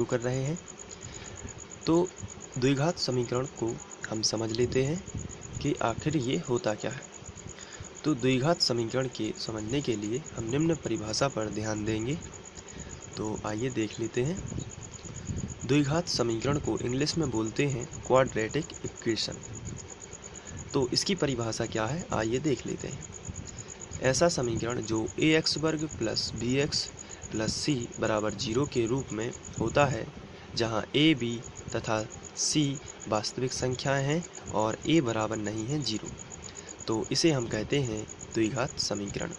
शुरू कर रहे हैं। तो द्विघात समीकरण को हम समझ लेते हैं कि आखिर ये होता क्या है। तो द्विघात समीकरण के समझने के लिए हम निम्न परिभाषा पर ध्यान देंगे। तो आइए देख लेते हैं। द्विघात समीकरण को इंग्लिश में बोलते हैं क्वाड्रेटिक इक्वेशन। तो इसकी परिभाषा क्या है, आइए देख लेते हैं। ऐसा समीकरण जो ax वर्ग प्लस bx प्लस c बराबर 0 के रूप में होता है, जहाँ a, b तथा c वास्तविक संख्याएं हैं और a बराबर नहीं है 0, तो इसे हम कहते हैं द्विघात समीकरण।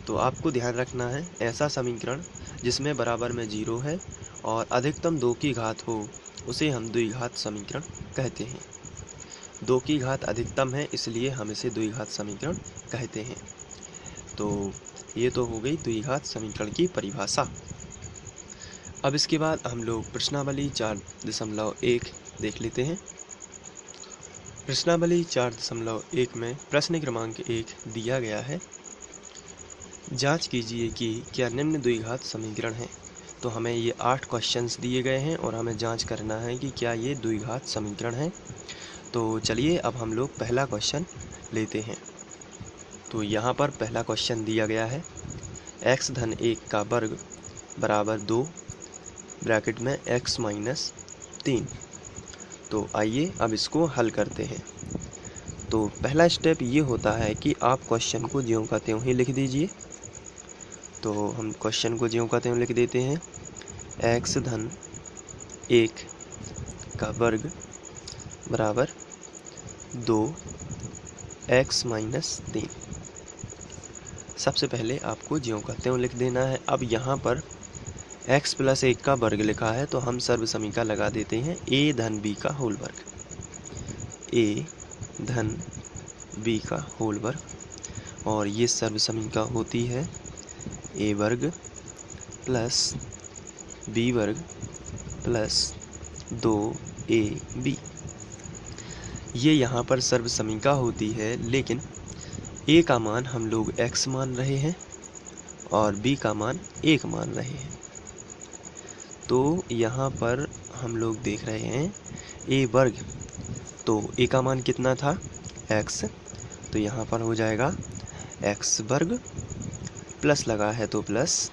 तो आपको ध्यान रखना है, ऐसा समीकरण जिसमें बराबर में 0 है और अधिकतम 2 की घात हो, उसे हम द्विघात समीकरण कहते हैं। 2 की घात अधिकतम है, इसलिए हम इसे द्विघात समीकरण कहते हैं। तो ये तो हो गई द्विघात समीकरण की परिभाषा। अब इसके बाद हम लोग प्रश्नावली 4.1 देख लेते हैं। प्रश्नावली 4.1 में प्रश्न क्रमांक 1 दिया गया है, जांच कीजिए कि क्या निम्न द्विघात समीकरण है। तो हमें ये 8 क्वेश्चंस दिए गए हैं और हमें जांच करना है कि क्या ये द्विघात समीकरण है। तो चलिए अब हम लोग पहला क्वेश्चन लेते हैं। तो यहाँ पर पहला क्वेश्चन दिया गया है, x धन 1 का वर्ग बराबर 2 ब्रैकेट में x माइनस 3। तो आइए अब इसको हल करते हैं। तो पहला स्टेप ये होता है कि आप क्वेश्चन को ज्यों का त्यों ही लिख दीजिए। तो हम क्वेश्चन को ज्यों का त्यों लिख देते हैं, x धन 1 का वर्ग बराबर 2 x माइनस 3। सबसे पहले आपको ज्यों का त्यों लिख देना है। अब यहाँ पर x प्लस 1 का वर्ग लिखा है, तो हम सर्व समीका लगा देते हैं a धन b का होल वर्ग, a धन b का होल वर्ग, और ये सर्व समीका होती है a वर्ग प्लस b वर्ग प्लस 2ab। ये यहाँ पर सर्व समीका होती है, लेकिन a का मान हम लोग x मान रहे हैं और b का मान 1 मान रहे हैं। तो यहाँ पर हम लोग देख रहे हैं a वर्ग, तो a का मान कितना था x, तो यहाँ पर हो जाएगा x वर्ग प्लस लगा है तो प्लस,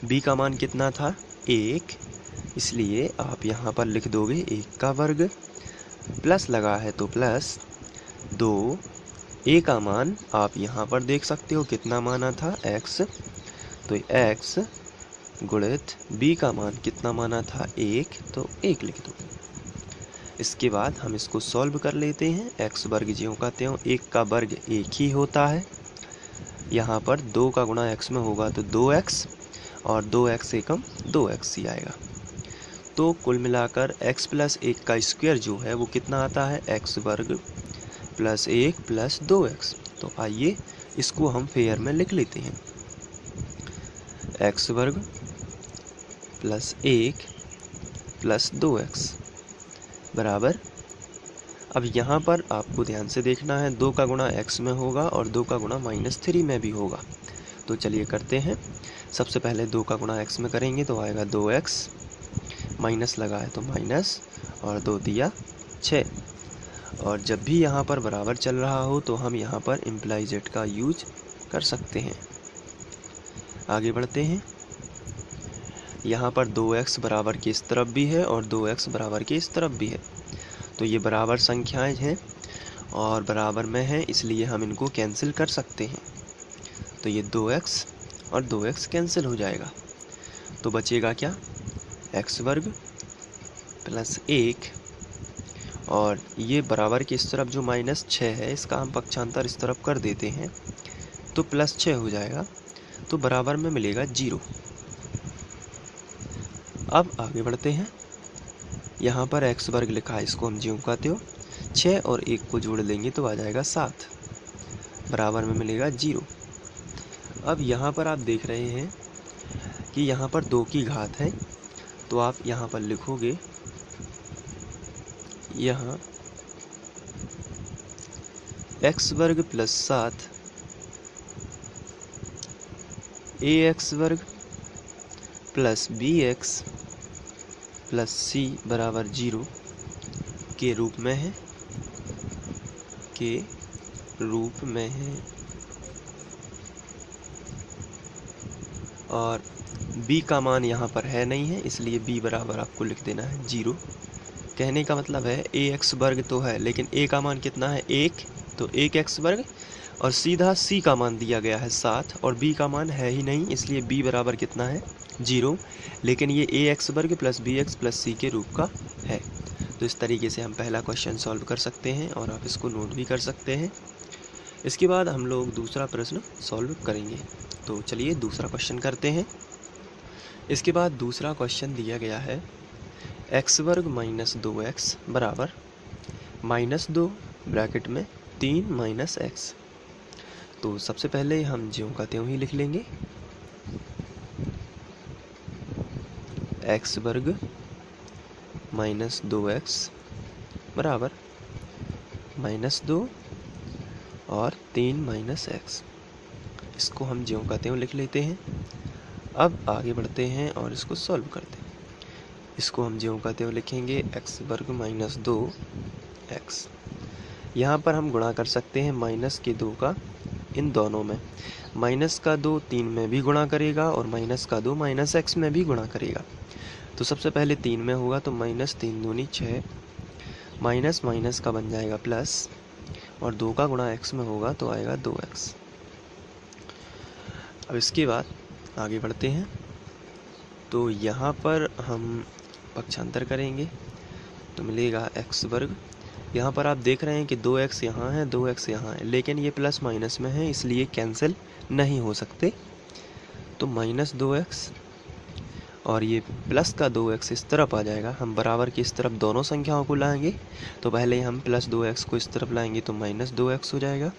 b का मान कितना था 1, इसलिए आप यहाँ पर लिख दोगे 1 का वर्ग प्लस लगा है तो प्लस 2, a का मान आप यहाँ पर देख सकते हो कितना माना था x, तो x गुणित b का मान कितना माना था 1, तो 1 लिख दो। इसके बाद हम इसको सॉल्व कर लेते हैं। x वर्ग ज्यों का त्यों, 1 का वर्ग 1 ही होता है, यहाँ पर 2 का गुणा x में होगा तो 2x, और 2x से कम 2x ही आएगा। तो कुल मिलाकर x प्लस 1 का स्क्वायर जो है वो कितना आता है, x वर्ग प्लस 1 प्लस 2x। तो आइए इसको हम फेयर में लिख लेते हैं, x वर्ग प्लस 1 प्लस 2x बराबर, अब यहाँ पर आपको ध्यान से देखना है, 2 का गुणा x में होगा और 2 का गुणा -3 में भी होगा। तो चलिए करते हैं। सबसे पहले 2 का गुणा x में करेंगे तो आएगा 2x, माइनस लगा है तो माइनस, और 2 दिया 6। और जब भी यहाँ पर बराबर चल रहा हो तो हम यहाँ पर इम्प्लाई जेड का यूज कर सकते हैं। आगे बढ़ते हैं। यहाँ पर 2x बराबर के इस तरफ भी है और 2x बराबर के इस तरफ भी है, तो ये बराबर संख्याएं हैं और बराबर में हैं, इसलिए हम इनको कैंसिल कर सकते हैं। तो ये 2x और 2x कैंसिल हो जाएगा, तो बचेगा क्या, x वर्ग प्लस 1, और ये बराबर के इस तरफ जो -6 है, इसका हम पक्षांतर इस तरफ कर देते हैं तो +6 हो जाएगा, तो बराबर में मिलेगा 0। अब आगे बढ़ते हैं। यहाँ पर x वर्ग लिखा है, इसको हम ज्यों का त्यों 6 और 1 को जोड़ लेंगे तो आ जाएगा 7, बराबर में मिलेगा 0। अब यहाँ पर आप देख रहे हैं कि यहाँ पर 2 की घात है, तो आप यहाँ पर लिखोगे, यहाँ x वर्ग प्लस 7 ax वर्ग प्लस bx प्लस सी बराबर 0 के रूप में है, और b का मान यहाँ पर है नहीं है, इसलिए b बराबर आपको लिख देना है 0। कहने का मतलब है ax वर्ग तो है, लेकिन a का मान कितना है 1, तो 1x वर्ग, और सीधा c का मान दिया गया है 7, और b का मान है ही नहीं, इसलिए b बराबर कितना है 0। लेकिन ये ax वर्ग प्लस bx प्लस c के रूप का है। तो इस तरीके से हम पहला क्वेश्चन सॉल्व कर सकते हैं, और आप इसको नोट भी कर सकते हैं। इसके बाद हम लोग दूसरा प्रश्न सॉल्व करेंगे। तो चलिए दूसरा क्वेश्चन करते हैं। इसके बाद दूसरा क्वेश्चन दिया गया है x वर्ग माइनस 2x बराबर -2 ब्रैकेट में 3 माइनस x। तो सबसे पहले हम ज्यों का त्यों ही लिख लेंगे, x वर्ग माइनस 2x बराबर -2 और 3 माइनस x। इसको हम ज्यों का त्यों लिख लेते हैं। अब आगे बढ़ते हैं और इसको सॉल्व करते हैं। इसको हम ज्यों का त्यों लिखेंगे, x वर्ग माइनस 2x। यहाँ पर हम गुणा कर सकते हैं माइनस के 2 का इन दोनों में। माइनस का 2 3 में भी गुणा करेगा, और माइनस का 2 माइनस x में भी गुणा करेगा। तो सबसे पहले 3 में होगा, तो माइनस 3 दूनी 6, माइनस माइनस का बन जाएगा प्लस, और 2 का गुणा x में होगा तो आएगा 2x। अब इसके बाद आगे बढ़ते हैं। तो यहाँ पर हम पक्षांतर करेंगे तो मिलेगा x वर्ग। यहाँ पर आप देख रहे हैं कि 2x यहाँ है, 2x यहाँ है, लेकिन ये प्लस माइनस में है, इसलिए कैंसिल नहीं हो सकते। तो -2x और ये प्लस का 2x इस तरफ आ जाएगा। हम बराबर की इस तरफ दोनों संख्याओं को लाएंगे। तो पहले हम प्लस 2x को इस तरफ लाएंगे तो -2x हो जाएगा।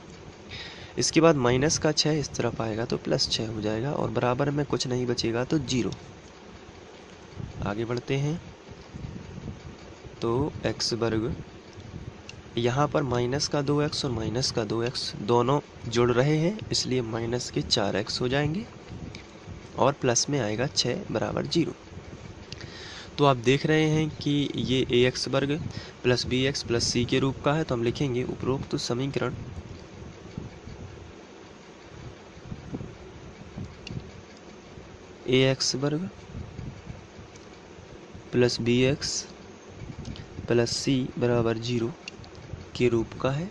इसके बाद माइनस का 6 इस तरफ आएगा तो प्लस 6 हो जाएगा, और बराबर में कुछ नहीं बचेगा तो 0। आगे बढ़ते हैं। तो x वर्ग, यहाँ पर माइनस का 2x और माइनस का 2x दोनों जुड़ रहे हैं, इसलिए माइनस के 4x हो जाएंगे, और प्लस में आएगा 6 बराबर 0। तो आप देख रहे हैं कि ये ax वर्ग प्लस bx प्लस c के रूप का है। तो हम लिखेंगे उपरोक्त समीकरण ax वर्ग प्लस bx प्लस c बराबर 0 के रूप का है।